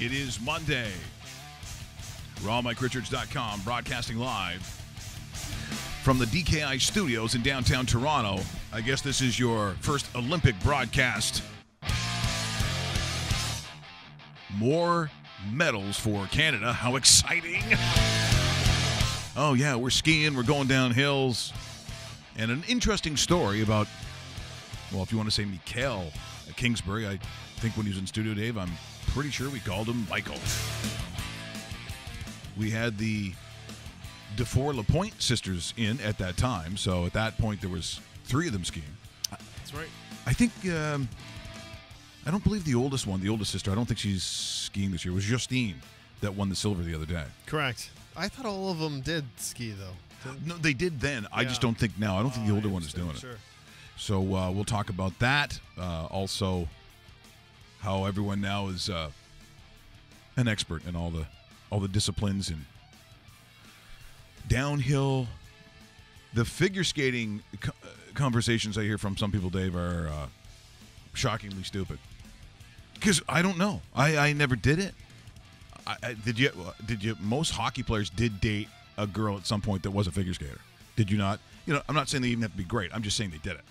It is Monday. RawMikeRichards.com, broadcasting live from the DKI studios in downtown Toronto. I guess this is your first Olympic broadcast. More medals for Canada. How exciting. Oh, yeah, we're skiing. We're going down hills. And an interesting story about, well, if you want to say Mikael at Kingsbury, I think when he was in studio, Dave, I'm pretty sure we called him Michael. We had the DeFore-LaPointe sisters in at that time, so at that point there was 3 of them skiing. That's right. I think, I don't believe the oldest one, the oldest sister, I don't think she's skiing this year. It was Justine that won the silver the other day. Correct. I thought all of them did ski, though. No, they did then. Yeah. I just don't think now. I don't think the older one is doing it. So we'll talk about that. Also, how everyone now is an expert in all the disciplines and downhill. The figure skating conversations I hear from some people, Dave, are shockingly stupid. Because I don't know. I never did it. Did you? Most hockey players did date a girl at some point that was a figure skater. Did you not? You know, I'm not saying they even have to be great. I'm just saying they did it.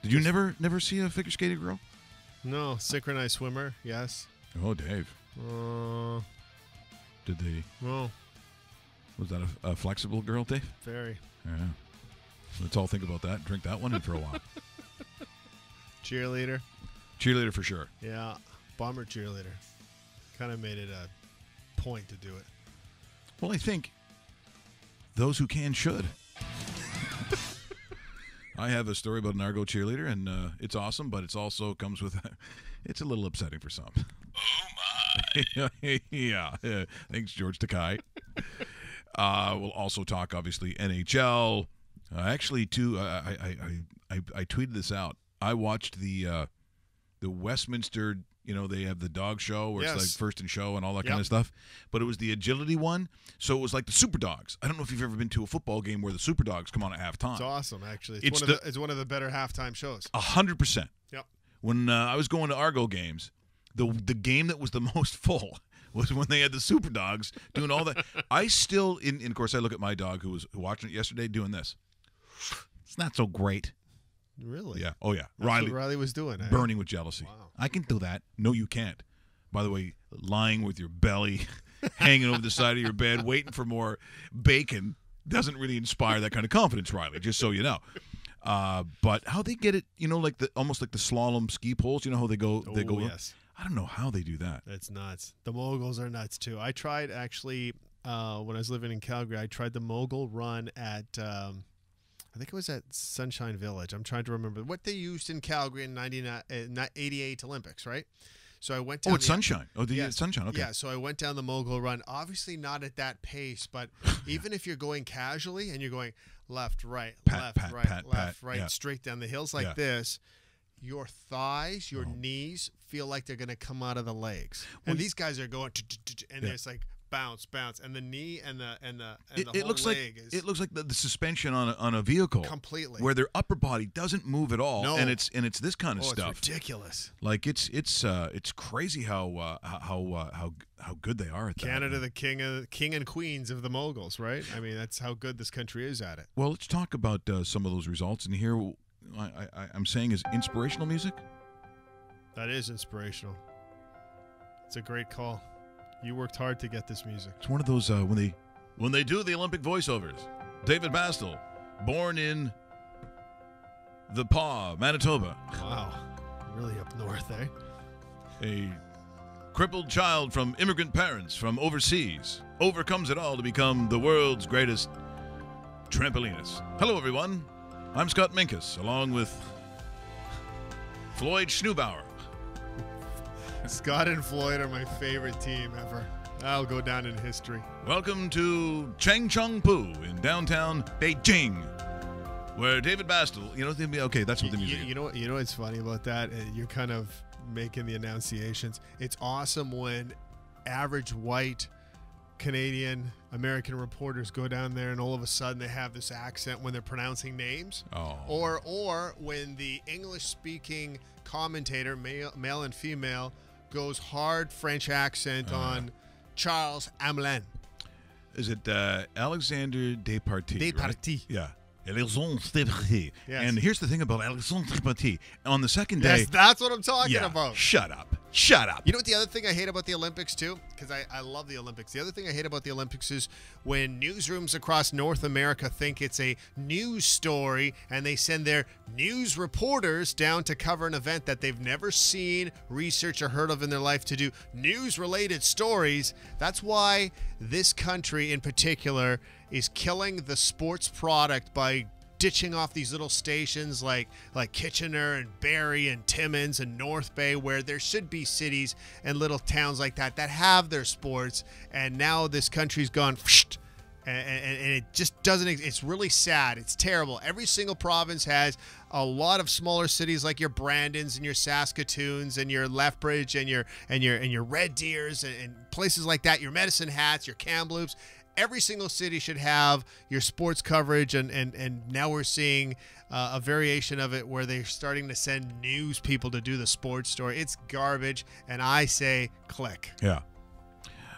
Did you never see a figure skating girl? No, synchronized swimmer, yes. Oh, Dave. Did they? No. Was that a flexible girl, Dave? Very. Yeah. Let's all think about that. Drink that one in for a while. Cheerleader. Cheerleader for sure. Yeah. Bomber cheerleader. Kind of made it a point to do it. Well, I think those who can should. I have a story about an Argo cheerleader, and it's awesome, but it's also comes with it's a little upsetting for some. Oh, my. Yeah. Thanks, George Takai. We'll also talk, obviously, NHL. Actually, too, I tweeted this out. I watched the Westminster, you know, they have the dog show where it's like first and show and all that kind of stuff. But it was the agility one. So it was like the Super Dogs. I don't know if you've ever been to a football game where the Super Dogs come on at halftime. It's awesome, actually. It's one of the better halftime shows. 100%. Yep. When I was going to Argo games, the game that was the most full was when they had the Super Dogs doing all that. I still, and of course, I look at my dog who was watching it yesterday doing this. It's not so great. Really? Yeah. Oh, yeah. That's what Riley was doing. Burning with jealousy. Wow. I can do that. No, you can't. By the way, lying with your belly hanging over the side of your bed, waiting for more bacon doesn't really inspire that kind of confidence, Riley, just so you know. But how they get it, you know, like almost like the slalom ski poles, you know how they go? Yes. I don't know how they do that. It's nuts. The moguls are nuts, too. I tried, actually, when I was living in Calgary, I tried the mogul run at I think it was at Sunshine Village. I'm trying to remember what they used in Calgary in 88 Olympics, right? So I went down. Oh, it's Sunshine. Oh, Sunshine. Okay. Yeah, so I went down the mogul run. Obviously not at that pace, but even if you're going casually and you're going left, right, left, right, straight down the hills like this, your thighs, your knees feel like they're going to come out of the legs. And these guys are going, and it's like bounce, and the knee and the whole leg is. It looks like the suspension on a vehicle completely, where their upper body doesn't move at all, and it's this kind of stuff. It's ridiculous. Like it's crazy how good they are at that. Canada, the king and queens of the moguls, right? I mean, that's how good this country is at it. Well, let's talk about some of those results, and here I'm saying is inspirational music. That is inspirational. It's a great call. You worked hard to get this music. It's one of those when they do the Olympic voiceovers. David Bastel, born in the Paw, Manitoba. Wow, really up north, eh? A crippled child from immigrant parents from overseas overcomes it all to become the world's greatest trampolinist. Hello, everyone. I'm Scott Minkus, along with Floyd Schneubauer. Scott and Floyd are my favorite team ever. I'll go down in history. Welcome to Changchungpu in downtown Beijing. Where David Bastel, okay, that's what the music is. You know what's funny about that? You're kind of making the enunciations. It's awesome when average white Canadian American reporters go down there and all of a sudden they have this accent when they're pronouncing names. Oh. Or when the English speaking commentator, male and female, goes hard French accent on Charles Hamelin. Is it Alexander Despartie? Despartie. Right? Yeah. Alexandre Despartie. Yes. And here's the thing about Alexandre Despartie. On the second day. Yes, that's what I'm talking about. Shut up. You know what the other thing I hate about the Olympics, too? Because I love the Olympics. The other thing I hate about the Olympics is when newsrooms across North America think it's a news story and they send their news reporters down to cover an event that they've never seen, researched, or heard of in their life to do news-related stories. That's why this country in particular is killing the sports product by ditching off these little stations like Kitchener and Barrie and Timmins and North Bay, where there should be cities and little towns like that have their sports, and now this country's gone and it just doesn't. It's really sad. It's terrible. Every single province has a lot of smaller cities like your Brandons and your Saskatoons and your Lethbridge and your Red Deers and places like that. Your Medicine Hats, your Kamloops. Every single city should have your sports coverage, and now we're seeing a variation of it where they're starting to send news people to do the sports story. It's garbage, and I say click. Yeah.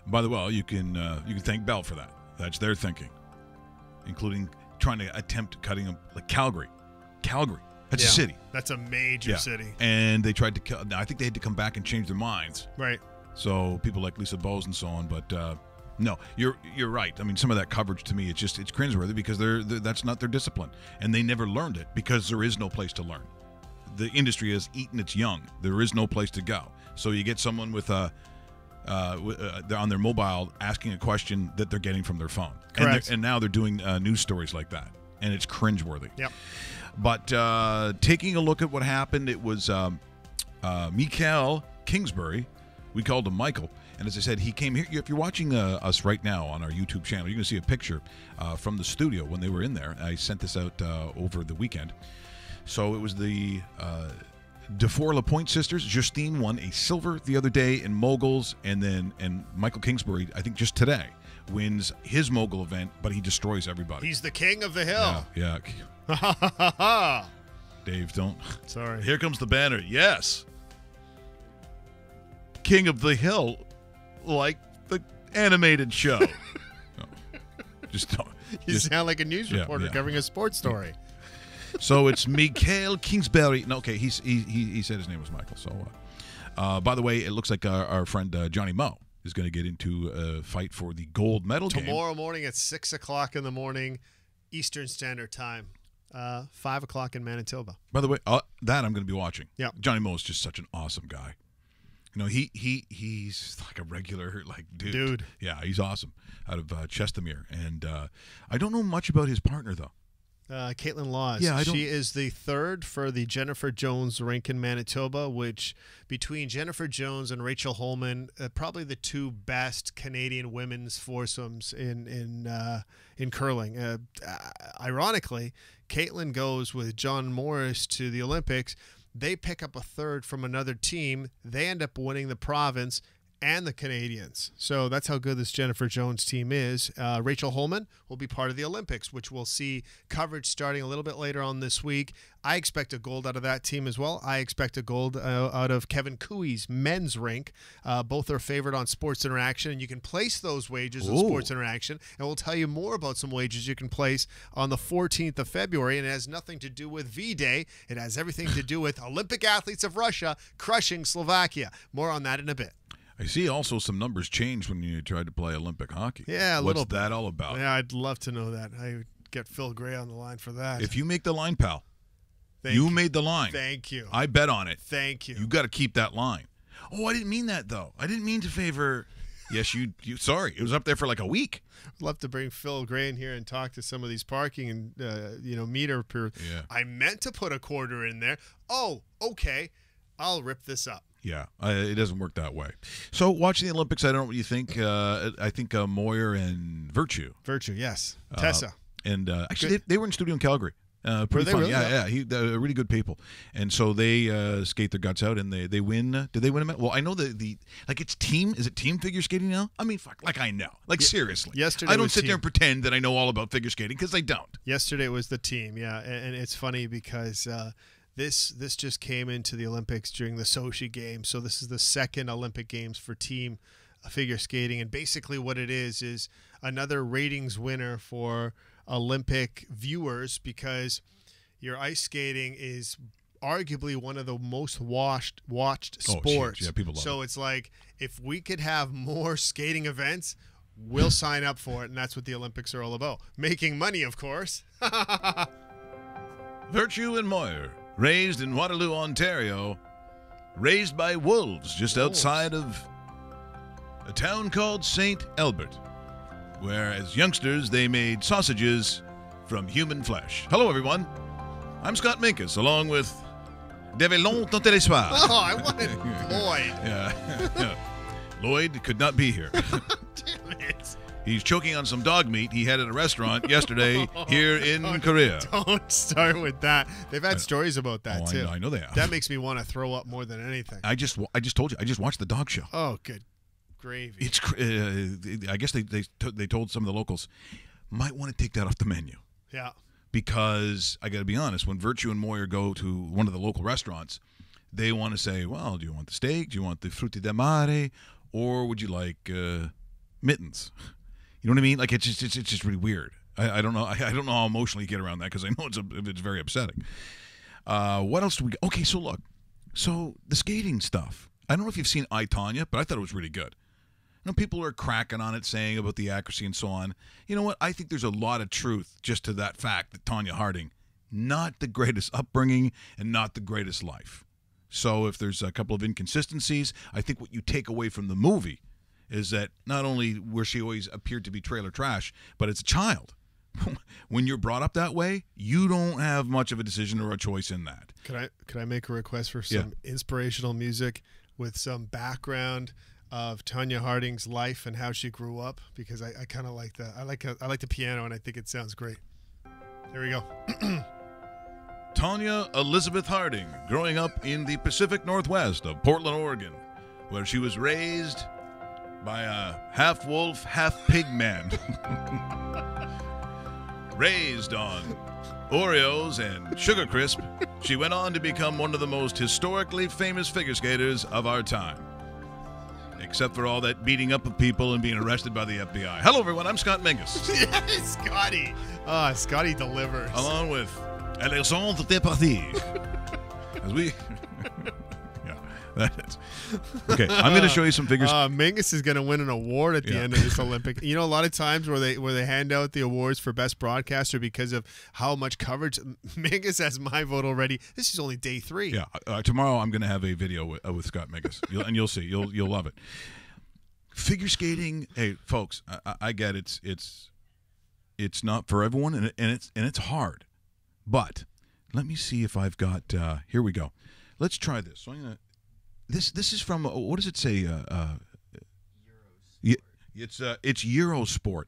By the way, you can thank Bell for that. That's their thinking, including trying to attempt cutting them like Calgary. That's a city. That's a major city. And they tried to. I think they had to come back and change their minds. Right. So people like Lisa Bowes and so on, but. No, you're right. I mean, some of that coverage to me, it's cringeworthy because that's not their discipline, and they never learned it because there is no place to learn. The industry has eaten its young. There is no place to go. So you get someone with on their mobile asking a question that they're getting from their phone. Correct. And now they're doing news stories like that, and it's cringeworthy. Yep. But taking a look at what happened, it was Mikael Kingsbury. We called him Michael. And as I said, he came here. If you're watching us right now on our YouTube channel, you're going to see a picture from the studio when they were in there. I sent this out over the weekend. So it was the DeFore Lapointe sisters. Justine won a silver the other day in moguls. And Michael Kingsbury, I think just today, wins his mogul event, but he destroys everybody. He's the king of the hill. Yeah. Dave, don't. Sorry. Here comes the banner. Yes. King of the Hill. Like the animated show. No, just don't. You sound like a news reporter covering a sports story. So it's Mikael Kingsbury. No, okay, he said his name was Michael. So, by the way, it looks like our friend Johnny Moe is going to get into a fight for the gold medal tomorrow morning at 6 o'clock in the morning, Eastern Standard Time. 5 o'clock in Manitoba. By the way, that I'm going to be watching. Yeah, Johnny Moe is just such an awesome guy. You know, he's like a regular dude. Yeah, he's awesome out of Chestermere. And I don't know much about his partner, though. Caitlin Laws. Yeah, she is the third for the Jennifer Jones rink in Manitoba, which between Jennifer Jones and Rachel Holman, probably the two best Canadian women's foursomes in curling. Ironically, Caitlin goes with John Morris to the Olympics. They pick up a third from another team. They end up winning the province and the Canadians. So that's how good this Jennifer Jones team is. Rachel Holman will be part of the Olympics, which we'll see coverage starting a little bit later on this week. I expect a gold out of that team as well. I expect a gold out of Kevin Cooey's men's rink. Both are favored on Sports Interaction, and you can place those wagers on Sports Interaction, and we'll tell you more about some wagers you can place on the 14th of February, and it has nothing to do with V-Day. It has everything to do with Olympic athletes of Russia crushing Slovakia. More on that in a bit. I see also some numbers change when you tried to play Olympic hockey. Yeah, What's that all about? Yeah, I'd love to know that. I would get Phil Gray on the line for that. If you make the line, pal. You made the line. Thank you. I bet on it. Thank you. You got to keep that line. Oh, I didn't mean that, though. I didn't mean to favor. Yes, you. Sorry. It was up there for like a week. I'd love to bring Phil Gray in here and talk to some of these parking and, meter. Yeah. I meant to put a quarter in there. Oh, okay. I'll rip this up. Yeah, it doesn't work that way. So watching the Olympics, I don't know what you think. I think Moyer and Virtue. Virtue, yes. Tessa. And actually, they were in studio in Calgary. Pretty fun. Really? Yeah. They're really good people, and so they skate their guts out, and they win. Did they win a medal? Well, I know the like it's team. Is it team figure skating now? I mean, fuck, like I know, like seriously. Yesterday I don't was sit team. there and pretend that I know all about figure skating because I don't. Yesterday was the team, yeah, and it's funny because this just came into the Olympics during the Sochi Games, so this is the second Olympic Games for team figure skating, and basically what it is another ratings winner for Olympic viewers because your ice skating is arguably one of the most watched sports. Yeah, people love so it. It's like if we could have more skating events, we'll sign up for it, and that's what the Olympics are all about. Making money, of course. Virtue and Moyer, raised in Waterloo, Ontario, raised by wolves just outside of a town called St. Albert, where as youngsters they made sausages from human flesh. Hello, everyone. I'm Scott Minkus, along with Develon Tontelessoir. Oh, I wanted Lloyd. Yeah. Lloyd could not be here. Damn it. He's choking on some dog meat he had at a restaurant yesterday here in Korea. Don't start with that. They've had stories about that, too. I know they have. That makes me want to throw up more than anything. I just told you. I just watched the dog show. Oh, good gravy. It's. I guess they told some of the locals might want to take that off the menu. Yeah. Because I got to be honest, when Virtue and Moyer go to one of the local restaurants, they want to say, well, do you want the steak? Do you want the frutti di mare? Or would you like mittens? You know what I mean? Like it's just really weird. I don't know. I don't know how emotionally you get around that because I know it's very upsetting. What else do we? Okay, so look, so the skating stuff. I don't know if you've seen I, Tonya, but I thought it was really good. You know, people are cracking on it, saying about the accuracy and so on. You know what? I think there's a lot of truth just to that fact that Tonya Harding, not the greatest upbringing and not the greatest life. So if there's a couple of inconsistencies, I think what you take away from the movie is that not only where she always appeared to be trailer trash, but as a child, when you're brought up that way, you don't have much of a decision or a choice in that. Could I make a request for some inspirational music with some background of Tonya Harding's life and how she grew up? Because I kind of like that. I like the piano, and I think it sounds great. Here we go. Tonya Elizabeth Harding, growing up in the Pacific Northwest of Portland, Oregon, where she was raised by a half-wolf, half-pig man. Raised on Oreos and Sugar Crisp, she went on to become one of the most historically famous figure skaters of our time. Except for all that beating up of people and being arrested by the FBI. Hello, everyone. I'm Scott Mingus. Yes, Scotty. Scotty delivers. Along with Alexandre Departy. As we... That's okay. I'm going to show you some figures. Mingus is going to win an award at the end of this Olympic. You know, a lot of times where they hand out the awards for best broadcaster because of how much coverage. Mingus has my vote already. This is only day 3. Yeah. Tomorrow I'm going to have a video with Scott Mingus, and you'll see. You'll love it. Figure skating. Hey, folks, I get it's not for everyone, and it's hard. But let me see if I've got. Here we go. Let's try this. So I'm going to. This is from what does it say? Eurosport. It's Eurosport,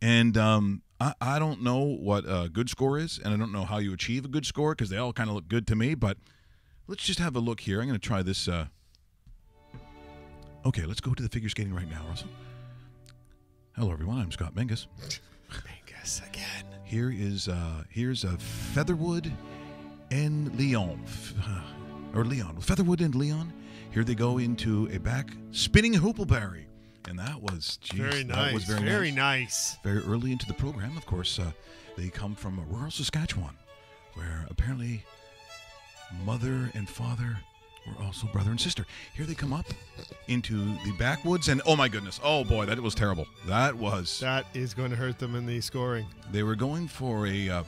and I don't know what a good score is, and I don't know how you achieve a good score because they all kind of look good to me. But let's just have a look here. I'm going to try this. Okay, let's go to the figure skating right now, Russell. Hello, everyone. I'm Scott Mingus. Mingus again. Here's a Featherwood and Leon, Featherwood and Leon. Here they go into a back spinning hoopleberry. And that was, very nice. That was very nice. Very early into the program, of course, they come from rural Saskatchewan, where apparently mother and father were also brother and sister. Here they come up into the backwoods, and oh my goodness, oh boy, that was terrible. That is going to hurt them in the scoring. They were going for a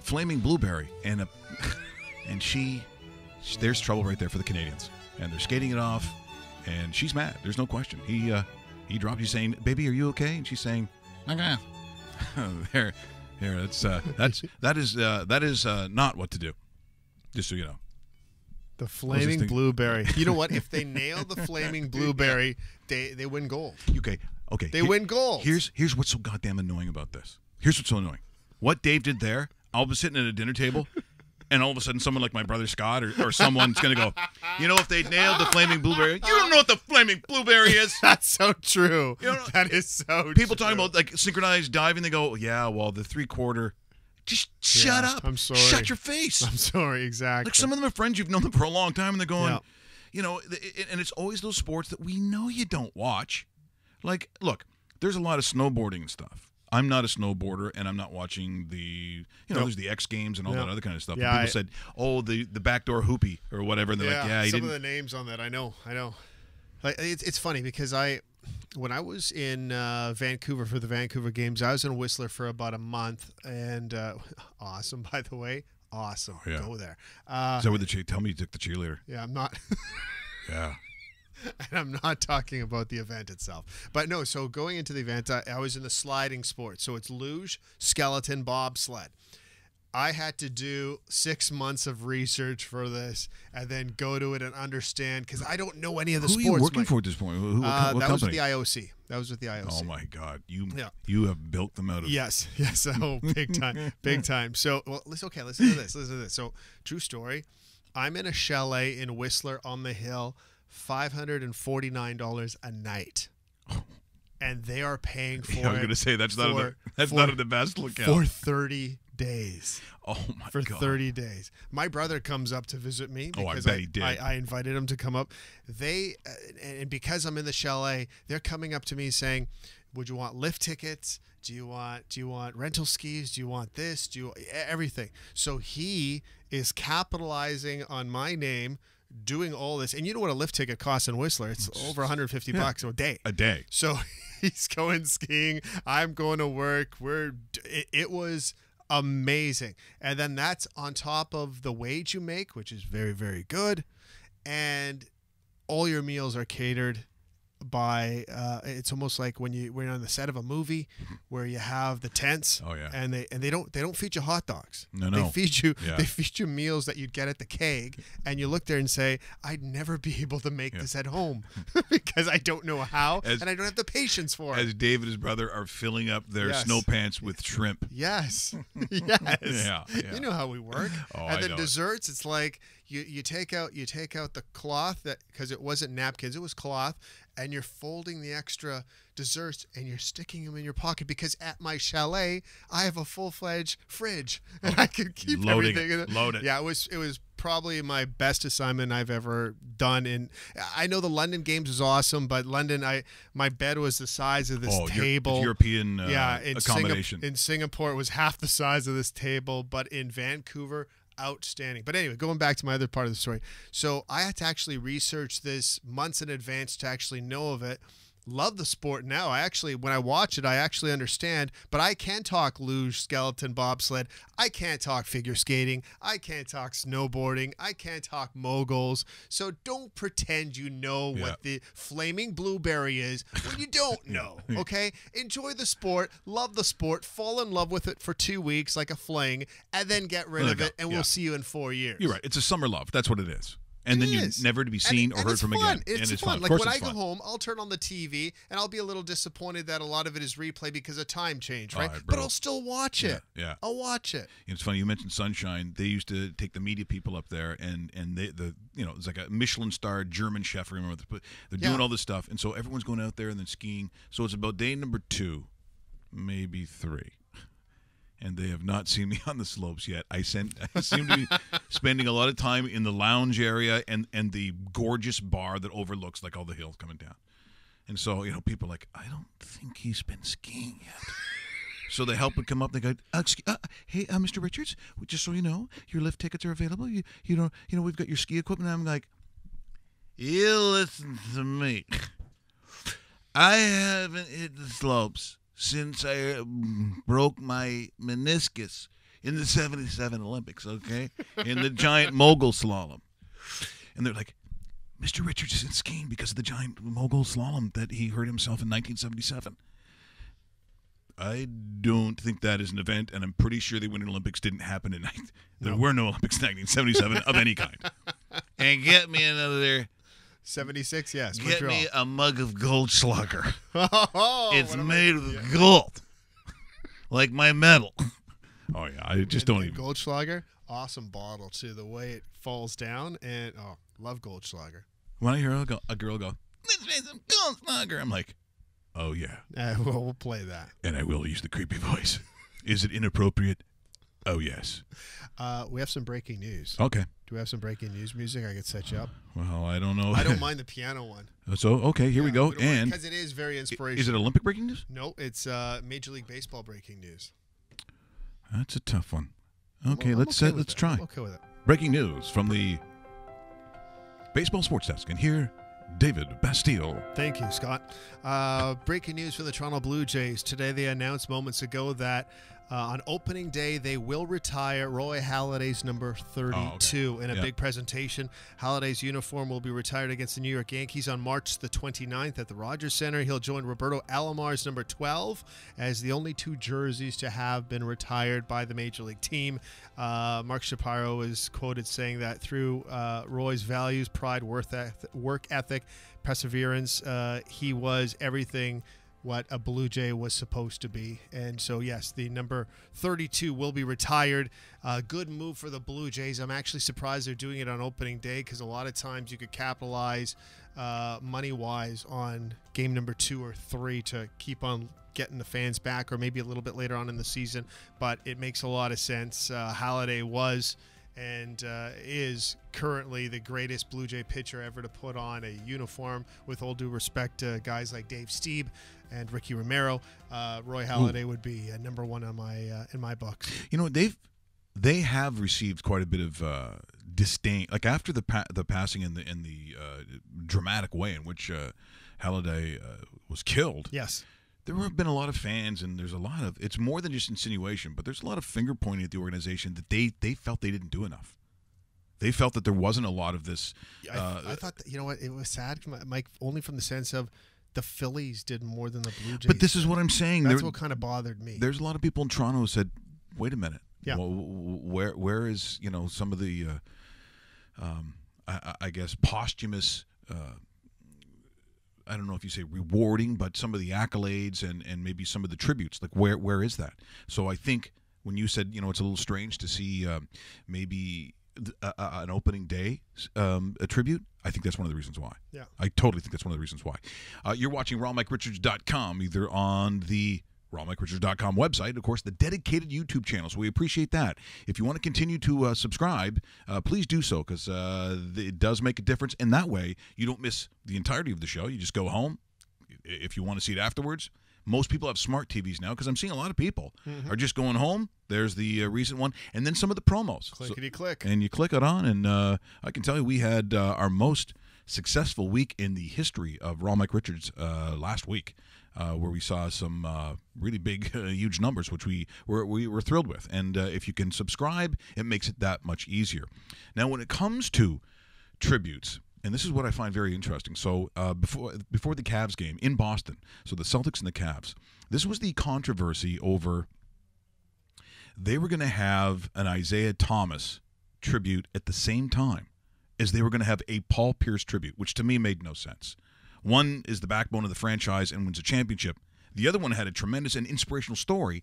flaming blueberry, and there's trouble right there for the Canadians, and they're skating it off, and she's mad. There's no question. He dropped. He's saying, "Baby, are you okay?" And she's saying, "Okay." There. That is not what to do. Just so you know. The flaming blueberry. You know what? If they nail the flaming blueberry, they win gold. Okay. They win gold. Here's what's so goddamn annoying about this. Here's what's so annoying. what Dave did there, I'll be sitting at a dinner table, and all of a sudden someone like my brother Scott or someone's going to go, if they nailed the flaming blueberry, you don't know what the flaming blueberry is. That's so true. That is so true. People talking about like synchronized diving, they go, yeah, well, the 3/4. Just shut up. I'm sorry. Shut your face. I'm sorry, exactly. Like some of them are friends, you've known them for a long time, and they're going, and it's always those sports that we know you don't watch. Like, look, there's a lot of snowboarding and stuff. I'm not a snowboarder, and I'm not watching the, there's the X Games and all that other kind of stuff. Yeah, people said, the backdoor hoopy or whatever, and they're like, yeah, he some didn't. of the names on that, I know. Like, it's funny because when I was in Vancouver for the Vancouver Games, I was in Whistler for about a month, and awesome, by the way. Awesome. Oh, yeah. Go there. Is that what tell me you took the cheerleader? Yeah, I'm not. Yeah. And I'm not talking about the event itself. But no, so going into the event, I was in the sliding sport. So it's luge, skeleton, bobsled. I had to do 6 months of research for this and then go to it and understand because I don't know any of the sports. Who are you working for at this point? What that company? was with the IOC. That was with the IOC. Oh, my God. You have built them out of... Yes. Oh, big time. Big time. So, listen to this. So, true story. I'm in a chalet in Whistler on the Hill, $549 a night. And they are paying for it. I was going to say, that's not in the best lookout. For 30 days. Oh, my God. For 30 days. My brother comes up to visit me because I bet he did. I invited him to come up. And because I'm in the chalet, they're coming up to me saying, would you want lift tickets? Do you want rental skis? Do you want this? Everything? So he is capitalizing on my name, doing all this. And you know what a lift ticket costs in Whistler? It's over $150 a day. A day. So he's going skiing. I'm going to work. It was amazing. And then that's on top of the wage you make, which is very, very good. And all your meals are catered by it's almost like when you're on the set of a movie where you have the tents. Oh, yeah. And they don't feed you hot dogs. No. They feed you meals that you'd get at the keg, and you look there and say, I'd never be able to make this at home because I don't know how and I don't have the patience for it. As Dave and his brother are filling up their snow pants with shrimp. Yes. Yeah. You know how we work. And then desserts, it's like you take out the cloth that because it wasn't napkins, it was cloth, and you're folding the extra desserts and you're sticking them in your pocket because at my chalet I have a full-fledged fridge and I can keep everything in it. Load it. Yeah, it was probably my best assignment I've ever done. And I know the London Games was awesome, but London, my bed was the size of this table. European accommodation. In Singapore, it was half the size of this table, but in Vancouver, outstanding. But anyway, going back to my other part of the story. So I had to actually research this months in advance to actually know of it. Love the sport now. When I watch it, I actually understand, but I can talk luge, skeleton, bobsled. I can't talk figure skating. I can't talk snowboarding. I can't talk moguls. So don't pretend you know what the flaming blueberry is when you don't know, okay? Enjoy the sport, love the sport, fall in love with it for 2 weeks like a fling, and then get rid of it, and we'll see you in 4 years. You're right. It's a summer love. That's what it is. And then you're never to be seen or heard from again. It's fun. Like when I go home, I'll turn on the TV and I'll be a little disappointed that a lot of it is replay because of time change, right? But I'll still watch it. Yeah. I'll watch it. It's funny you mentioned Sunshine. They used to take the media people up there, and it's like a Michelin-starred German chef. Remember, they're doing all this stuff, and so everyone's going out there and then skiing. So it's about day number 2, maybe 3. And they have not seen me on the slopes yet. I seem to be spending a lot of time in the lounge area and the gorgeous bar that overlooks like all the hills coming down. And so, people are like, I don't think he's been skiing yet. So the help would come up. They go, hey, Mr. Richards, just so you know, your lift tickets are available. You know, we've got your ski equipment. And I'm like, you listen to me. I haven't hit the slopes since I broke my meniscus in the 77 Olympics, okay? In the giant mogul slalom. And they're like, Mr. Richards isn't skiing because of the giant mogul slalom that he hurt himself in 1977. I don't think that is an event, and I'm pretty sure the Winter Olympics didn't happen in... There were no Olympics in 1977 of any kind. And get me another... 76, yes. Get me a mug of Goldschlager. Oh, it's made of gold. Like my medal. Oh, yeah. I just don't even. Goldschlager, awesome bottle, too. The way it falls down. And, love Goldschlager. When I hear a girl go, let's make some Goldschlager, I'm like, oh, yeah. We'll play that. And I will use the creepy voice. Is it inappropriate? Oh, yes. We have some breaking news. Okay. Do we have some breaking news music? I could set you up. Well, I don't know. I don't mind the piano one. So, okay, here we go. And because it is very inspirational. Is it Olympic breaking news? No, it's Major League Baseball breaking news. That's a tough one. Okay, let's try. I'm okay with it. Breaking news from the Baseball Sports Desk. And here, David Bastille. Thank you, Scott. Breaking news from the Toronto Blue Jays. Today they announced moments ago that on opening day, they will retire Roy Halladay's number 32 in a big presentation. Halladay's uniform will be retired against the New York Yankees on March the 29th at the Rogers Center. He'll join Roberto Alomar's number 12 as the only two jerseys to have been retired by the Major League team. Mark Shapiro is quoted saying that through Roy's values, pride, work ethic, perseverance, he was everything what a Blue Jay was supposed to be. And so, yes, the number 32 will be retired. Good move for the Blue Jays. I'm actually surprised they're doing it on opening day because a lot of times you could capitalize money-wise on game number 2 or 3 to keep on getting the fans back, or maybe a little bit later on in the season. But it makes a lot of sense. Halladay was and is currently the greatest Blue Jay pitcher ever to put on a uniform. With all due respect to guys like Dave Stieb and Ricky Romero, Roy Halladay would be number one on in my books. You know, they have received quite a bit of disdain, like after the passing in the dramatic way in which Halladay was killed. Yes. There have been a lot of fans, and there's a lot of, it's more than just insinuation, but there's a lot of finger pointing at the organization that they felt they didn't do enough. They felt that there wasn't a lot of this. I thought that, you know what, it was sad, Mike, only from the sense of the Phillies did more than the Blue Jays. But this is what I'm saying. That's what kind of bothered me. There's a lot of people in Toronto who said, wait a minute. Yeah. Well, where is, some of the, I guess, posthumous, I don't know if you say rewarding, but some of the accolades and maybe some of the tributes, like where is that? So I think when you said, it's a little strange to see maybe an opening day a tribute, I think that's one of the reasons why. Yeah. I totally think that's one of the reasons why. You're watching RawMikeRichards.com, either on the RawMikeRichards.com website, of course, the dedicated YouTube channel. So we appreciate that. If you want to continue to subscribe, please do so, because it does make a difference. And that way, you don't miss the entirety of the show. You just go home. If you want to see it afterwards, most people have smart TVs now, because I'm seeing a lot of people are just going home. There's the recent one, and then some of the promos. Clickety-click. And you click it on, and I can tell you we had our most successful week in the history of Raw Mike Richards last week. Where we saw some really big, huge numbers, which we were thrilled with. And if you can subscribe, it makes it that much easier. Now, when it comes to tributes, and this is what I find very interesting. So before the Cavs game in Boston, so the Celtics and the Cavs, this was the controversy over they were going to have an Isaiah Thomas tribute at the same time as they were going to have a Paul Pierce tribute, which to me made no sense. One is the backbone of the franchise and wins a championship. The other one had a tremendous and inspirational story,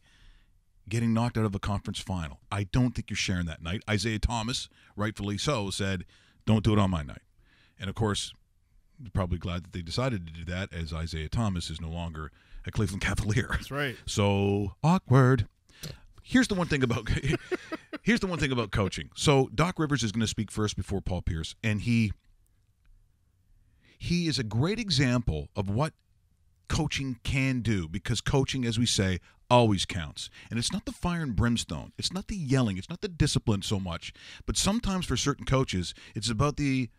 getting knocked out of a conference final. I don't think you're sharing that night. Isaiah Thomas, rightfully so, said, don't do it on my night. And, of course, I'm probably glad that they decided to do that, as Isaiah Thomas is no longer a Cleveland Cavalier. That's right. So, awkward. Here's the one thing about coaching. So, Doc Rivers is going to speak first before Paul Pierce, and he is a great example of what coaching can do, because coaching, as we say, always counts. And it's not the fire and brimstone. It's not the yelling. It's not the discipline so much. But sometimes for certain coaches, it's about the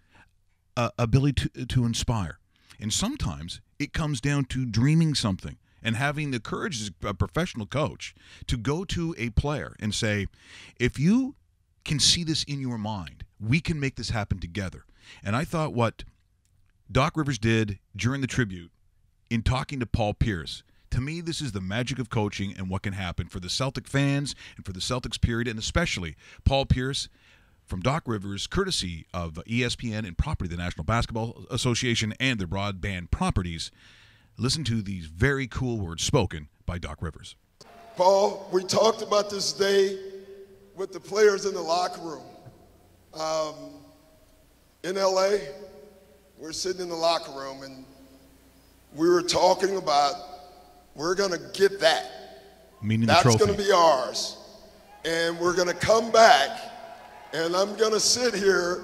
ability to inspire. And sometimes it comes down to dreaming something and having the courage as a professional coach to go to a player and say, if you can see this in your mind, we can make this happen together. And I thought what Doc Rivers did during the tribute in talking to Paul Pierce, to me, this is the magic of coaching and what can happen for the Celtic fans and for the Celtics period, and especially Paul Pierce from Doc Rivers, courtesy of ESPN and property of the National Basketball Association and their broadband properties. Listen to these very cool words spoken by Doc Rivers. Paul, we talked about this day with the players in the locker room. In LA, we're sitting in the locker room and we were talking about we're going to get that. Meaning the trophy. That's going to be ours. And we're going to come back and I'm going to sit here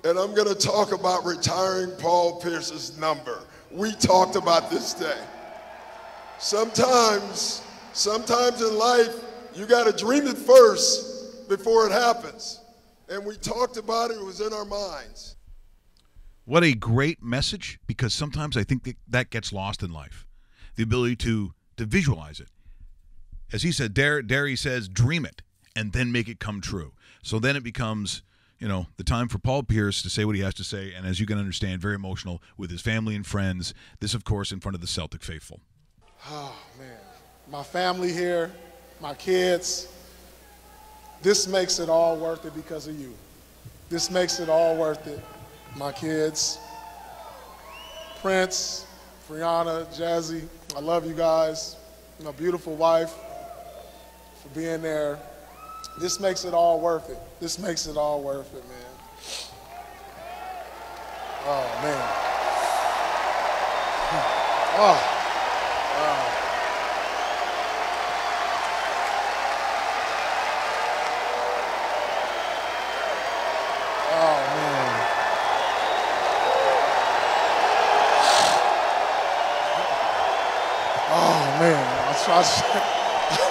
and I'm going to talk about retiring Paul Pierce's number. We talked about this day. Sometimes in life, you got to dream it first before it happens. And we talked about it. It was in our minds. What a great message, because sometimes I think that gets lost in life. The ability to visualize it. As he said, he says, dream it and then make it come true. So then it becomes, the time for Paul Pierce to say what he has to say, and as you can understand, very emotional with his family and friends. This, of course, in front of the Celtic faithful. Oh, man. My family here, my kids, this makes it all worth it because of you. This makes it all worth it. My kids, Prince, Brianna, Jazzy, I love you guys. My beautiful wife, for being there. This makes it all worth it. This makes it all worth it, man. Oh, man. Oh.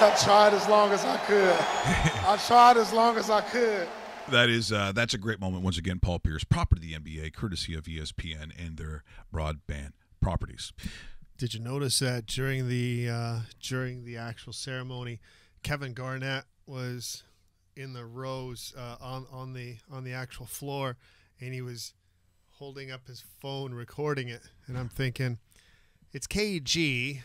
I tried as long as I could. I tried as long as I could. That's a great moment. Once again, Paul Pierce, property of the NBA, courtesy of ESPN and their broadband properties. Did you notice that during the actual ceremony, Kevin Garnett was in the rows on the actual floor, and he was holding up his phone, recording it. And I'm thinking, it's KG.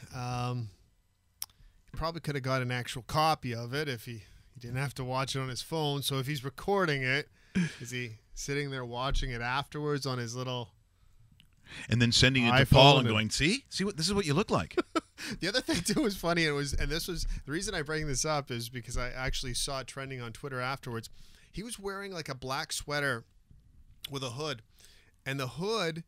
Probably could have got an actual copy of it if he didn't have to watch it on his phone. So if he's recording it, is he sitting there watching it afterwards on his little and then sending it iPhone to Paul and going, see what this is what you look like. The other thing too was funny, and this was the reason I bring this up is because I actually saw it trending on Twitter afterwards. He was wearing like a black sweater with a hood, and the hood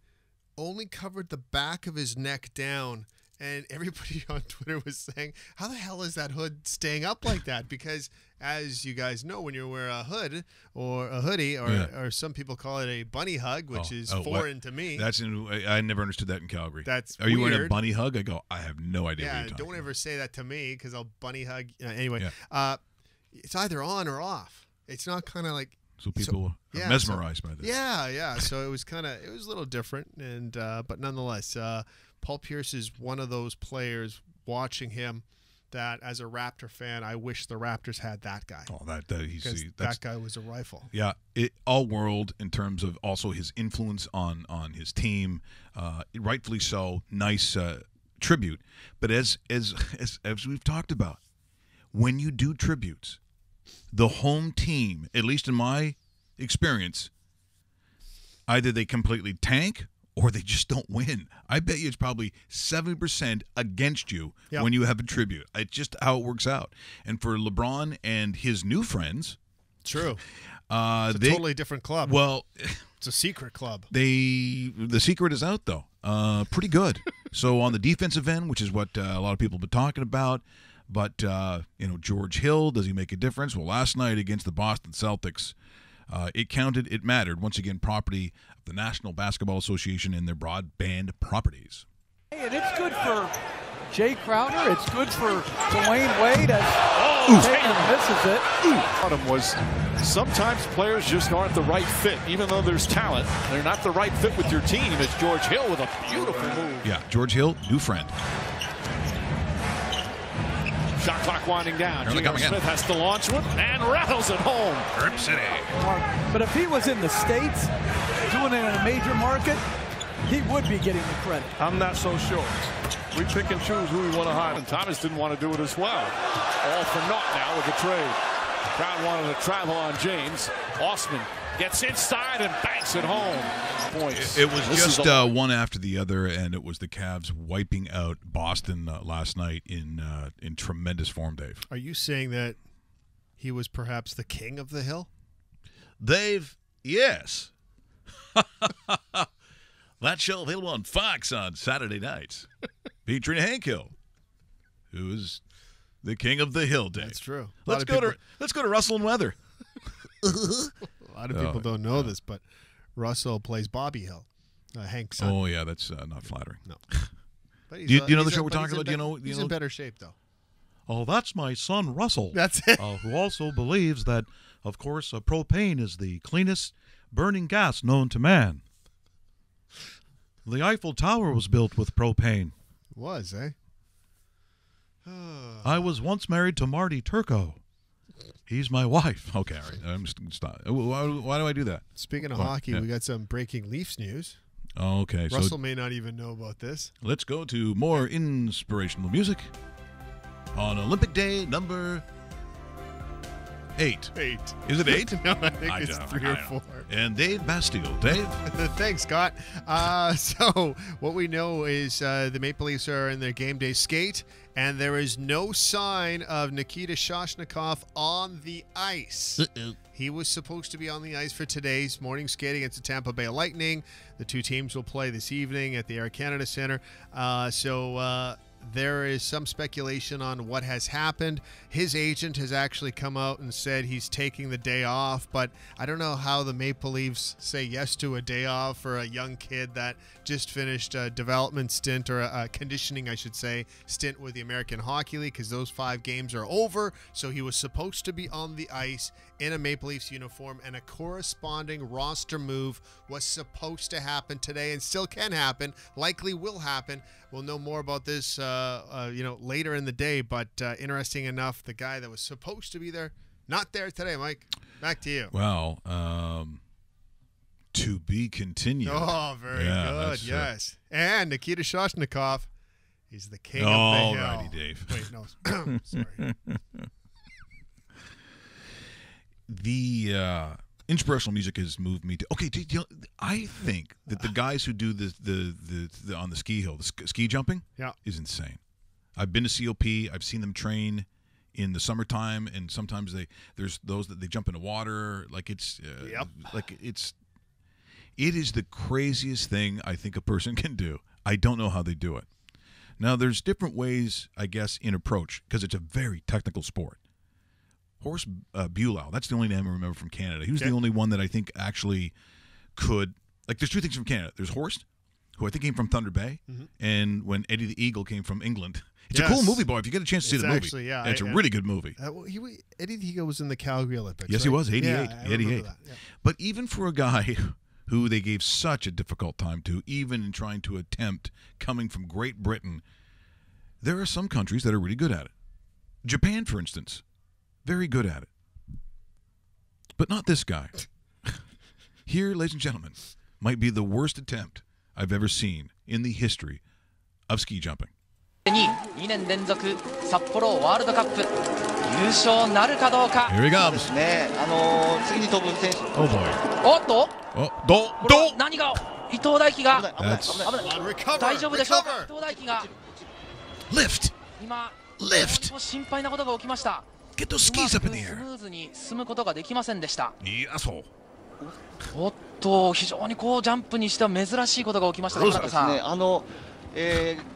only covered the back of his neck down. And everybody on Twitter was saying, how the hell is that hood staying up like that? Because as you guys know, when you wear a hood or a hoodie, or some people call it a bunny hug, which is foreign to me. I never understood that in Calgary. Are you wearing a bunny hug? I go, I have no idea what you're talking don't ever say that to me because I'll bunny hug. Anyway, it's either on or off. It's not kind of like. So people are mesmerized by this. Yeah. So it was a little different, and but nonetheless, Paul Pierce is one of those players. Watching him, that as a Raptor fan, I wish the Raptors had that guy. Oh, that guy was a rifle. Yeah, all world in terms of also his influence on his team, rightfully so. Nice tribute, but as we've talked about, when you do tributes, the home team, at least in my experience, either they completely tank or they just don't win. I bet you it's probably 70% against you when you have a tribute. It's just how it works out. And for LeBron and his new friends, true, it's a totally different club. Well, it's a secret club. The secret is out though, pretty good. So on the defensive end, which is what a lot of people have been talking about. But, George Hill, does he make a difference? Well, last night against the Boston Celtics, it counted, it mattered. Once again, property of the National Basketball Association and their broadband properties. Hey, and it's good for Jay Crowder. It's good for Dwayne Wade as Tatum misses it. Bottom was sometimes players just aren't the right fit. Even though there's talent, they're not the right fit with your team. It's George Hill with a beautiful move. Yeah, George Hill, new friend. Shot clock winding down. J.R. Smith has to launch one and rattles it home. Rip City. But if he was in the States, doing it in a major market, he would be getting the credit. I'm not so sure. We pick and choose who we want to hire. And Thomas didn't want to do it as well. All for naught now with the trade. Crowd wanted to travel on James. Osman gets inside and banks takes it home. Points. It was just one after the other, and it was the Cavs wiping out Boston last night in tremendous form, Dave. Are you saying that he was perhaps the king of the hill? Dave, yes. That show available on Fox on Saturday nights, featuring Hank Hill, who is the king of the hill, Dave. That's true. Let's go to Russell and Weather. A lot of people don't know this, but Russell plays Bobby Hill, Hank's son. Oh yeah, that's not flattering. No. But Do you know the show we're talking about? Do you know? He's in better shape though. Oh, that's my son Russell. That's it. Who also believes that, of course, propane is the cleanest burning gas known to man. The Eiffel Tower was built with propane. Was, eh? I was once married to Marty Turco. He's my wife. Okay, all right. I'm just stop. Why do I do that? Speaking of hockey, we got some breaking Leafs news. Oh, okay. Russell may not even know about this. Let's go to more inspirational music on Olympic Day number 8. 8. Is it 8? No, I think it's 3 or 4. And Dave Bastille. Dave? Thanks, Scott. So what we know is the Maple Leafs are in their game day skate, and there is no sign of Nikita Shoshnikov on the ice. He was supposed to be on the ice for today's morning skate against the Tampa Bay Lightning. The two teams will play this evening at the Air Canada Centre. There is some speculation on what has happened. His agent has actually come out and said he's taking the day off, but I don't know how the Maple Leafs say yes to a day off for a young kid that just finished a development stint, or a conditioning, I should say, stint with the American Hockey League, because those 5 games are over. So he was supposed to be on the ice in a Maple Leafs uniform, and a corresponding roster move was supposed to happen today and still can happen, likely will happen. We'll know more about this later in the day, but interesting enough, the guy that was supposed to be there, not there today. Mike, back to you. Well, to be continued. Oh, very good. Yes. And Nikita Shoshnikov, he's the king of the hill. hill. Alrighty, Dave. Wait, no. Sorry. The inspirational music has moved me to. Okay, I think that the guys who do the on the ski hill, the ski jumping, is insane. I've been to COP. I've seen them train in the summertime, and sometimes there's those that they jump into water. Like it is the craziest thing I think a person can do. I don't know how they do it. Now, there's different ways, I guess, in approach, because it's a very technical sport. Horst Buelow, that's the only name I remember from Canada. He was the only one that I think actually could. Like, there's 2 things from Canada. There's Horst, who I think came from Thunder Bay, and when Eddie the Eagle came from England. It's a cool movie, boy. If you get a chance to see the movie, actually, it's a really good movie. Eddie the Eagle was in the Calgary Olympics. Yes, right? he was. 88. Yeah, 88. But even for a guy who they gave such a difficult time to, even in trying to attempt coming from Great Britain, there are some countries that are really good at it. Japan, for instance, very good at it. But not this guy. Here, ladies and gentlemen, might be the worst attempt I've ever seen in the history of ski jumping. 2年連続札幌ワールドカップ優勝なるかどうか。 Here he comes. 次に飛ぶ選手。Oh boy. おっと。ど何が伊藤大輝が。大丈夫でしょうか。伊藤大輝が。Lift. 今。Lift. 心配なことが起きました。Get those skis up in the air. スムーズに進むことができませんでした。いや、そう。おっと、非常にこうジャンプにしては珍しいことが起きました。田中さん。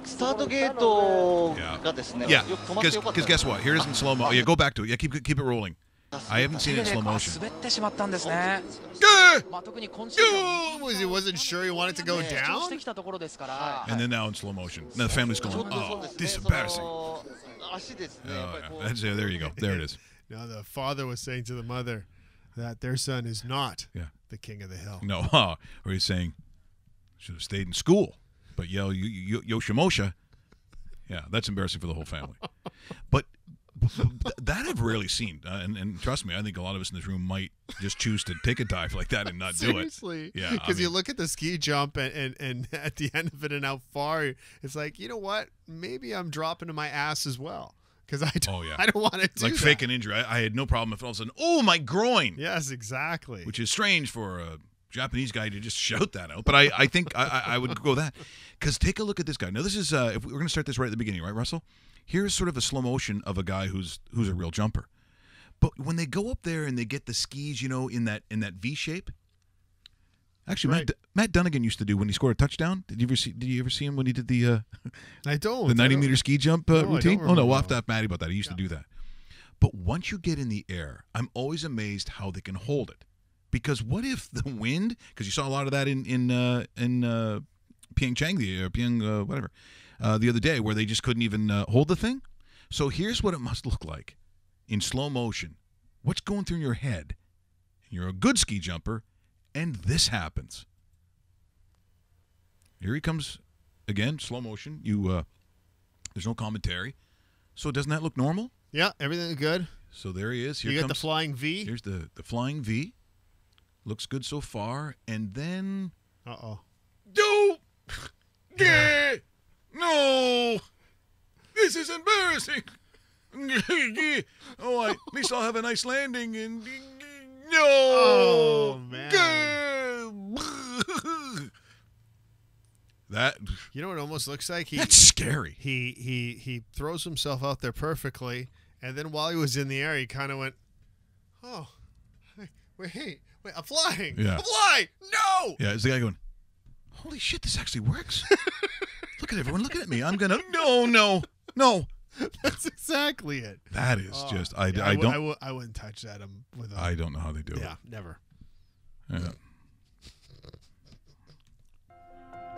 スタートゲートがですね、よく止まってよかった。Because guess what? Here it is in slow mo. Yeah, go back to it. Yeah, keep it rolling. I haven't seen it in slow motion. 滑ってしまったんですね。特に今シーズン he wasn't sure he wanted to go down. してきたところですから。 And then now in slow motion. Now the family's going, oh, this is embarrassing. 足ですね。 There you go. There it is. Now the father was saying to the mother that their son is not the king of the hill. No, or he's saying should have stayed in school. But Yoshimosha, yeah, that's embarrassing for the whole family. But that I've rarely seen. And trust me, I think a lot of us in this room might just choose to take a dive like that and not do it. Seriously. Yeah. Because you look at the ski jump and at the end of it and how far, it's like, you know what? Maybe I'm dropping to my ass as well. Because I don't want to do like that. Fake an injury. I had no problem if all of a sudden, oh, my groin. Yes, exactly. Which is strange for a Japanese guy to just shout that out. But I think I would go that. Because take a look at this guy. Now, this is, if we're going to start this right at the beginning, right, Russell? Here's sort of a slow motion of a guy who's a real jumper. But when they go up there and they get the skis, you know, in that V shape. Actually, right. Matt Dunnigan used to do when he scored a touchdown. Did you ever see him when he did the I don't the 90-meter ski jump routine? Oh no, we'll have to ask Matty about that. He used to do that. But once you get in the air, I'm always amazed how they can hold it. Because what if the wind? Because you saw a lot of that in Pyeongchang, the other day, where they just couldn't even hold the thing. So here's what it must look like in slow motion. What's going through your head? You're a good ski jumper. And this happens. Here he comes again, slow motion. There's no commentary. So doesn't that look normal? Yeah, everything's good. So there he is. Here you comes got the flying V. Here's the flying V. Looks good so far. And then... Uh-oh. No! This is embarrassing. Oh, at least I'll have a nice landing and... No! Oh, man. That, you know what it almost looks like? That's scary. He throws himself out there perfectly, and then while he was in the air, he kind of went, oh, wait, I'm flying. Yeah. I'm flying. No! Yeah, is the guy going, holy shit, this actually works? Look at everyone looking at me. I'm going to, no. That's exactly it. That is just I wouldn't touch that. I don't know how they do it. Yeah, never. Yeah.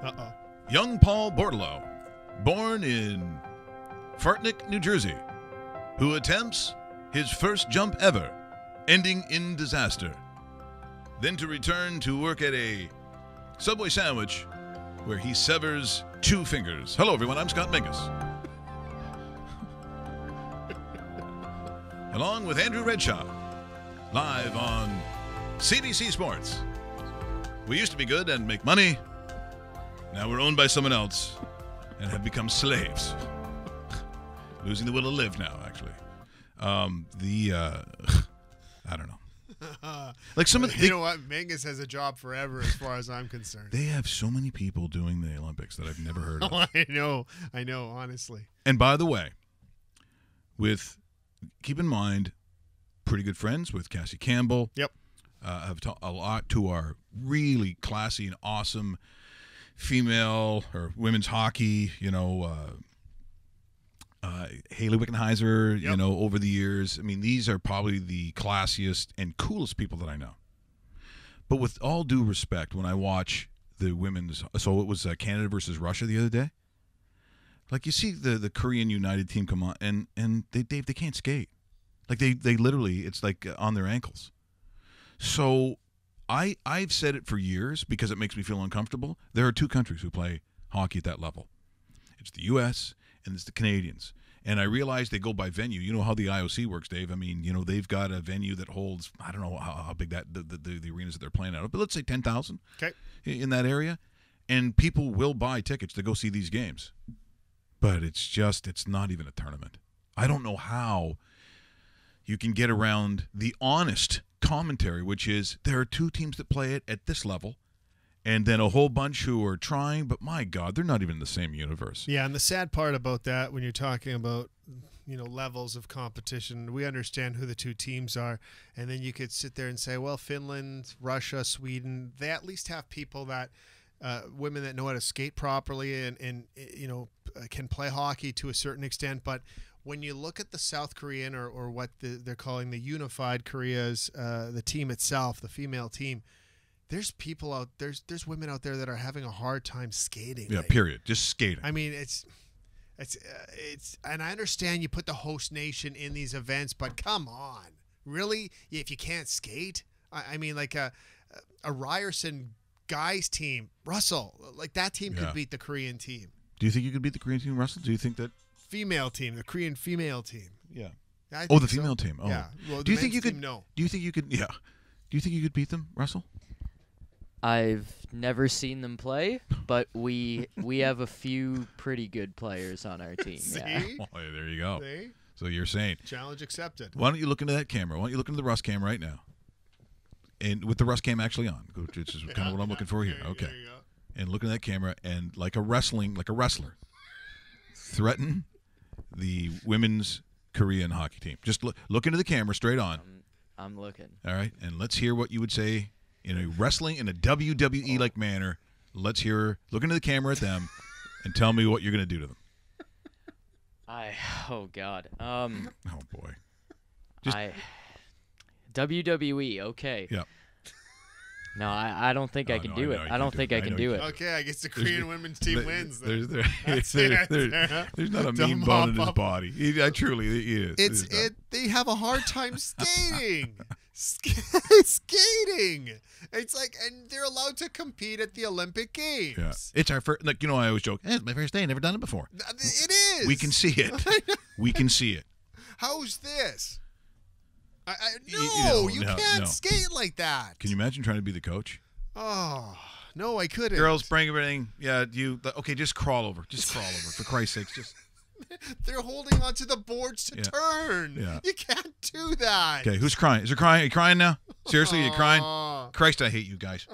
Uh-oh. Young Paul Bordelot, born in Fartnick, New Jersey, who attempts his first jump ever, ending in disaster. Then to return to work at a Subway sandwich where he severs 2 fingers. Hello, everyone. I'm Scott Mingus. Along with Andrew Redshaw, live on CBC Sports. We used to be good and make money. Now we're owned by someone else and have become slaves. Losing the will to live now, actually. I don't know. Like some of the, you know what? Mingus has a job forever as far as I'm concerned. They have so many people doing the Olympics that I've never heard of. I know, honestly. And by the way, keep in mind, pretty good friends with Cassie Campbell. Yep. Have talked a lot to our really classy and awesome female or women's hockey, Haley Wickenheiser, yep. Over the years. I mean, these are probably the classiest and coolest people that I know. But with all due respect, when I watch the women's, so it was Canada versus Russia the other day. Like, you see the Korean United team come on, and they can't skate. Like, they literally, it's like on their ankles. So I've said it for years because it makes me feel uncomfortable. There are 2 countries who play hockey at that level. It's the U.S. and it's the Canadians. And I realize they go by venue. You know how the IOC works, Dave. I mean, they've got a venue that holds, I don't know how big that the arenas that they're playing out of, but let's say 10,000 in that area. And people will buy tickets to go see these games. But it's not even a tournament. I don't know how you can get around the honest commentary, which is there are 2 teams that play it at this level, and then a whole bunch who are trying, but my God, they're not even in the same universe. Yeah, and the sad part about that, when you're talking about levels of competition, we understand who the 2 teams are, and then you could sit there and say, well, Finland, Russia, Sweden, they at least have people that women that know how to skate properly and can play hockey to a certain extent. But when you look at the South Korean or what they're calling the Unified Koreas, the team itself, the female team, there's people out there's women out there that are having a hard time skating. Yeah, period. Just skating. I mean, it's and I understand you put the host nation in these events, but come on, really? If you can't skate, I mean, like a Ryerson guys team, Russell, like that team could beat the Korean team. Do you think you could beat the Korean team, Russell? Do you think that female team, the Korean female team? Yeah. The female team. Oh, yeah. Well, do you think you could? Team, no. Do you think you could? Yeah. Do you think you could beat them, Russell? I've never seen them play, but we have a few pretty good players on our team. See? Yeah. Oh, there you go. See? So you're saying challenge accepted. Why don't you look into that camera? Why don't you look into the Russ cam right now? and with the rust cam actually on, which is kind of what I'm looking for here. Okay. There you go. And looking at that camera, and like a wrestler, threaten the women's Korean hockey team. Just look into the camera straight on. I'm looking. All right, and let's hear what you would say in a wrestling, in a WWE-like manner. Let's hear, look into the camera at them, and tell me what you're going to do to them. Oh God. Oh boy. WWE. Okay. Yeah. No, I don't think I can do it. I don't think I can do it. Okay, I guess the Korean women's team wins. There's not a mean bone in his body. He is. They have a hard time skating. Skating. It's like, and they're allowed to compete at the Olympic Games. Yeah. It's our first. Like, I always joke. It's my first day. Never done it before. It is. We can see it. We can see it. How's this? You No. can't skate like that. Can you imagine trying to be the coach? Oh, no, I couldn't. Girls, bring everything. Yeah, okay, just crawl over. Just crawl over, for Christ's sakes. Just. They're holding onto the boards to turn. Yeah. You can't do that. Okay, who's crying? Is there crying? Are you crying now? Seriously, are you crying? Christ, I hate you guys.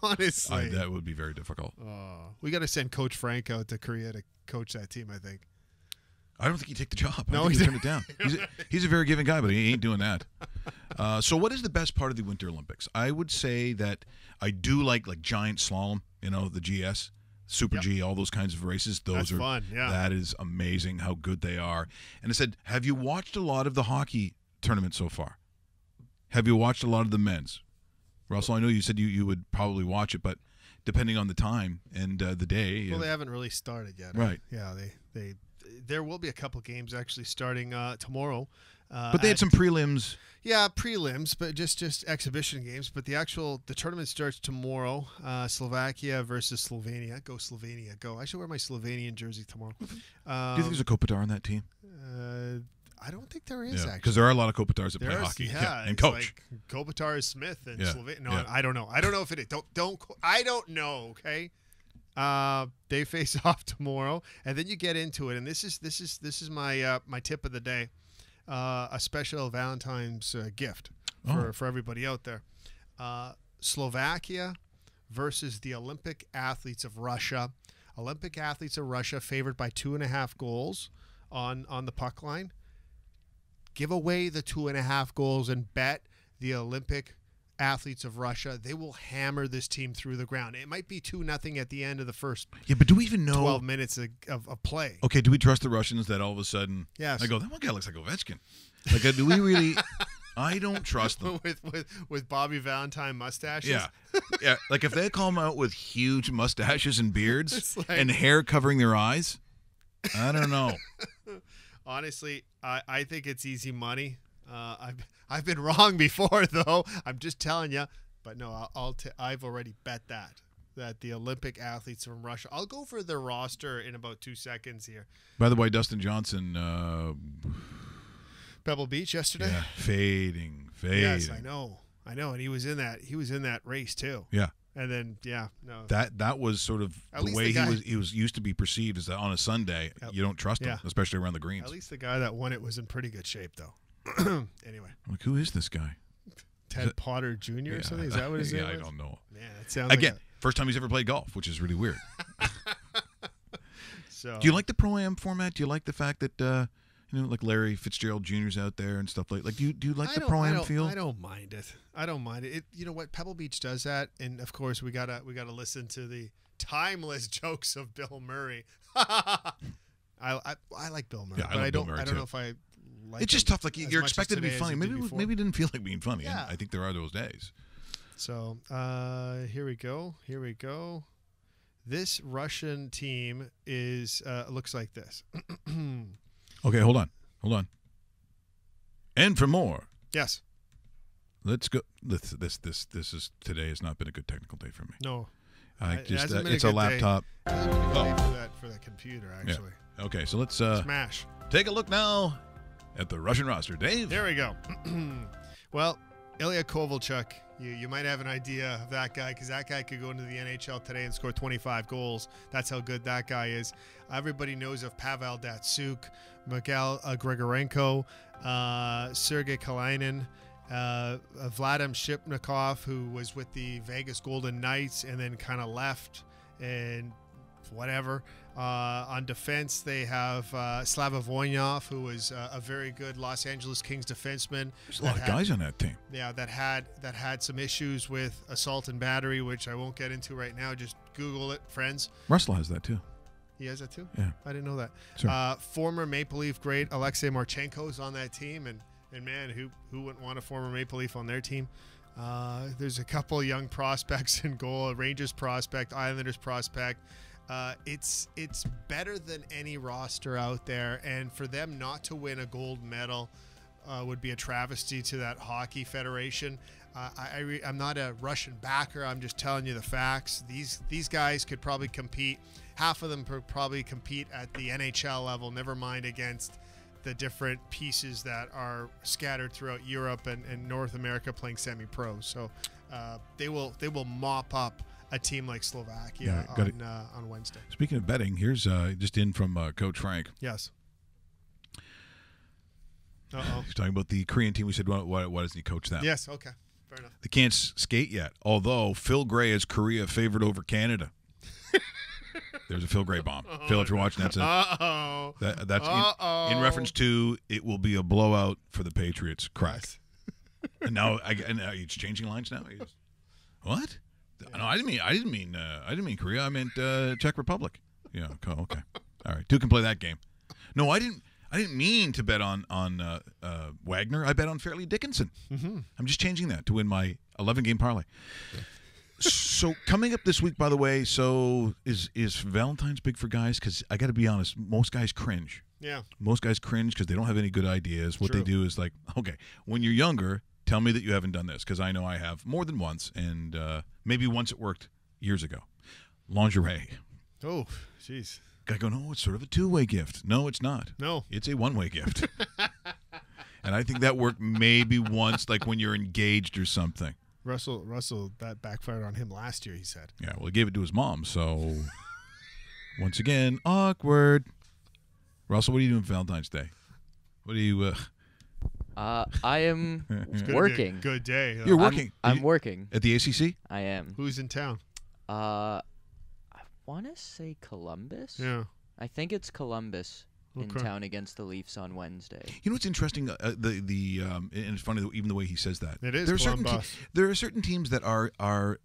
Honestly. That would be very difficult. We got to send Coach Frank out to Korea to coach that team, I think. I don't think he'd take the job. No, he turned it down. He's a very giving guy, but he ain't doing that. So what is the best part of the Winter Olympics? I would say that I do like giant slalom, the GS, Super G, all those kinds of races. Those are fun, yeah. That is amazing how good they are. And I said, have you watched a lot of the hockey tournament so far? Have you watched a lot of the men's? Russell, I know you said you would probably watch it, but depending on the time and the day. Well, they haven't really started yet. Right. Yeah, there will be a couple games actually starting tomorrow. But they had some prelims. Yeah, prelims, but just exhibition games. But the tournament starts tomorrow. Slovakia versus Slovenia. Go Slovenia, go! I should wear my Slovenian jersey tomorrow. Do you think there's a Kopitar on that team? I don't think there is, actually. Because there are a lot of They play hockey. Yeah, and coach. Like Kopitar is Smith and Slovenia. No, yeah. I don't know. I don't know if it is. I don't know. Okay. They face off tomorrow, and then you get into it. And this is my my tip of the day. A special Valentine's gift for everybody out there. Slovakia versus the Olympic athletes of Russia. Olympic athletes of Russia favored by 2.5 goals on the puck line. Give away the 2.5 goals and bet the Olympic athletes of Russia. They will hammer this team through the ground. It might be 2-0 at the end of the first. Yeah, but do we even know 12 minutes of play? Okay, do we trust the Russians that all of a sudden? Yes. I go, that one guy looks like Ovechkin. Like, do we really? I don't trust them. with Bobby Valentine mustaches. Yeah, yeah. Like if they come out with huge mustaches and beards like, and hair covering their eyes, I don't know. Honestly, I think it's easy money. I've been wrong before though. I'm just telling you. But no, I've already bet that the Olympic athletes from Russia. I'll go for their roster in about 2 seconds here. By the way, Dustin Johnson, Pebble Beach yesterday. Yeah, fading. Yes, I know, and he was in that race too. Yeah. And then, that was sort of the way he was used to be perceived, is that on a Sunday you don't trust him, especially around the greens. At least the guy that won it was in pretty good shape, though. Anyway, like who is this guy? Ted Potter Jr. or something? Is that what his name is? I don't know. Man, it sounds again first time he's ever played golf, which is really weird. So, do you like the Pro-Am format? Do you like the fact that like Larry Fitzgerald Jr.'s out there and stuff like do you like the Pro-Am feel? I don't mind it. You know what? Pebble Beach does that, and of course we gotta listen to the timeless jokes of Bill Murray. I like Bill Murray, but I don't know if I like. It's just tough. Like you're expected to be funny. Maybe it didn't feel like being funny. Yeah. And I think there are those days. So here we go. This Russian team is looks like this. Okay, hold on. And for more. Yes. Let's go. This is today has not been a good technical day for me. No. It's a laptop. It hasn't been a good day for that computer, actually. Yeah. Okay, so let's smash. Take a look now at the Russian roster, Dave. There we go. Well, Ilya Kovalchuk, you might have an idea of that guy, because that guy could go into the NHL today and score 25 goals. That's how good that guy is. Everybody knows of Pavel Datsyuk, Mikhail Grigorenko, Sergei Kalinin, Vladim Shipnikov, who was with the Vegas Golden Knights and then kind of left and whatever. On defense, they have Slava Voynov, who was a very good Los Angeles Kings defenseman. There's a lot of guys on that team. Yeah, that had some issues with assault and battery, which I won't get into right now. Just Google it, friends. Russell has that too. He has that too? Yeah. I didn't know that. Sure. Former Maple Leaf great Alexei Marchenko is on that team, and man, who wouldn't want a former Maple Leaf on their team? There's a couple young prospects in goal, a Rangers prospect, Islanders prospect. It's better than any roster out there, and for them not to win a gold medal would be a travesty to that hockey federation. I'm not a Russian backer. I'm just telling you the facts. These guys could probably compete. Half of them could probably compete at the NHL level, never mind against the different pieces that are scattered throughout Europe and North America playing semi-pro. So they will mop up a team like Slovakia on Wednesday. Speaking of betting, here's just in from Coach Frank. Yes. He's talking about the Korean team. We said, why doesn't he coach them? Yes, okay. Fair enough. They can't skate yet, although Phil Gray has Korea favored over Canada. There's a Phil Gray bomb. Phil, if you're watching, that's in reference to it will be a blowout for the Patriots. Correct. Yes. And now he's changing lines now. What? No, I didn't mean Korea. I meant Czech Republic. Yeah. Okay. All right. Two can play that game. No, I didn't mean to bet on Wagner. I bet on Fairleigh Dickinson. Mm-hmm. I'm just changing that to win my 11-game parlay. Yeah. So coming up this week, by the way, so is Valentine's big for guys? Because I got to be honest, most guys cringe. Yeah. Most guys cringe because they don't have any good ideas. What they do is like, okay, when you're younger, tell me that you haven't done this, because I know I have more than once, and maybe once it worked years ago. Lingerie. Oh, jeez. Guy going, oh, it's sort of a two-way gift. No, it's not. No. It's a one-way gift. And I think that worked maybe once, like when you're engaged or something. Russell, that backfired on him last year, he said. Yeah, well, he gave it to his mom, so once again, awkward. Russell, what are you doing for Valentine's Day? What are you... I am working. Good day. You're working. I'm working. At the ACC? I am. Who's in town? I want to say Columbus. Yeah. I think it's Columbus in town against the Leafs on Wednesday. You know what's interesting? And it's funny that even the way he says that. It is Columbus. There are certain teams that are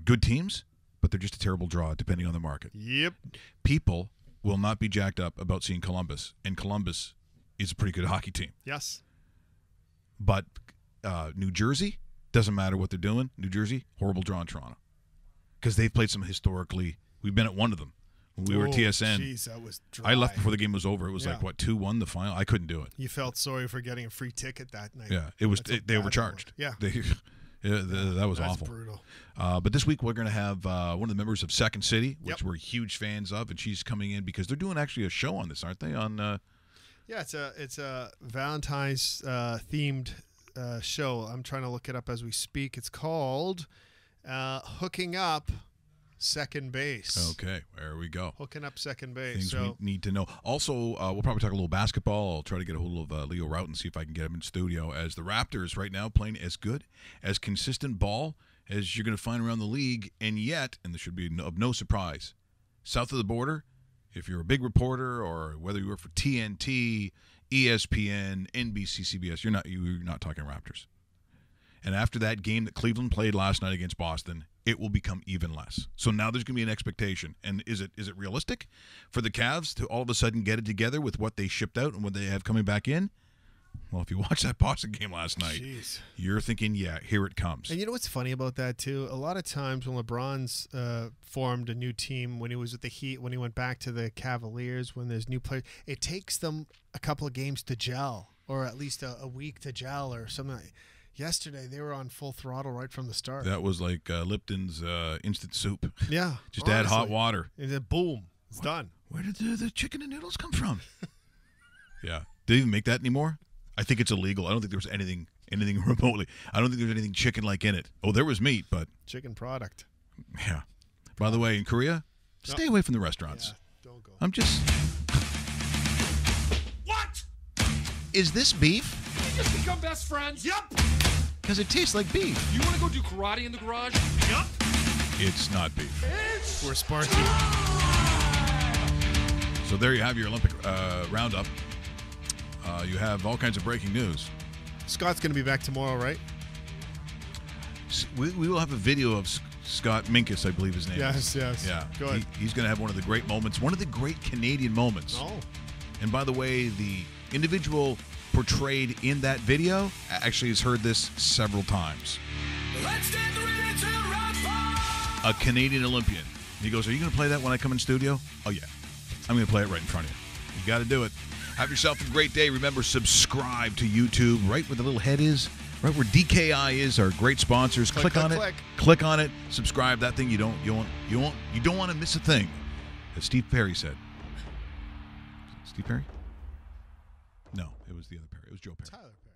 good teams, but they're just a terrible draw depending on the market. Yep. People will not be jacked up about seeing Columbus, and Columbus is a pretty good hockey team. Yes. But New Jersey, doesn't matter what they're doing. New Jersey, horrible draw in Toronto. Because they've played some historically. We've been at one of them. When we were at TSN. Jeez, that was dry. I left before the game was over. It was like, what, 2-1 the final? I couldn't do it. You felt sorry for getting a free ticket that night. Yeah, it was. They overcharged. Yeah. That was awful. Brutal. But this week we're going to have one of the members of Second City, which we're huge fans of, and she's coming in because they're doing actually a show on this, aren't they? On. Yeah, it's a Valentine's themed show. I'm trying to look it up as we speak. It's called Hooking Up Second Base. Okay, there we go. Hooking Up Second Base. Things we need to know. Also, we'll probably talk a little basketball. I'll try to get a hold of Leo Rout and see if I can get him in studio, as the Raptors right now playing as good, as consistent ball as you're going to find around the league, and yet, and this should be of no surprise, south of the border, if you're a big reporter or whether you work for TNT, ESPN, NBC, CBS, you're not talking Raptors. And after that game that Cleveland played last night against Boston, it will become even less. So now there's going to be an expectation. And is it realistic for the Cavs to all of a sudden get it together with what they shipped out and what they have coming back in? Well, if you watch that Boston game last night, you're thinking, yeah, here it comes. And you know what's funny about that, too? A lot of times when LeBron's formed a new team, when he was with the Heat, when he went back to the Cavaliers, when there's new players, it takes them a couple of games to gel, or at least a week to gel or something. Yesterday, they were on full throttle right from the start. That was like Lipton's instant soup. Yeah. Just add hot water. And then boom, it's done. Where did the chicken and noodles come from? Yeah. Do they even make that anymore? I think it's illegal. I don't think there was anything remotely. I don't think there's anything chicken-like in it. Oh, there was meat, but... Chicken product. Yeah. By the way, in Korea, stay away from the restaurants. Yeah, don't go. I'm just... What? Is this beef? We just become best friends? Yup. Because it tastes like beef. You want to go do karate in the garage? Yup. It's not beef. We're Sparky. So there you have your Olympic roundup. You have all kinds of breaking news. Scott's going to be back tomorrow, right? We will have a video of Scott Minkus, I believe his name is. Yes. Yeah. Go ahead. He's going to have one of the great moments, one of the great Canadian moments. Oh. And by the way, the individual portrayed in that video actually has heard this several times. A Canadian Olympian. He goes, "Are you going to play that when I come in studio?" "Oh, yeah. I'm going to play it right in front of you." You got to do it. Have yourself a great day. Remember, subscribe to YouTube, right where the little head is, right where DKI is, our great sponsors. Click on it. Click on it. Subscribe. That thing you don't want to miss a thing. As Steve Perry said. Steve Perry? No, it was the other Perry. It was Joe Perry. Tyler Perry.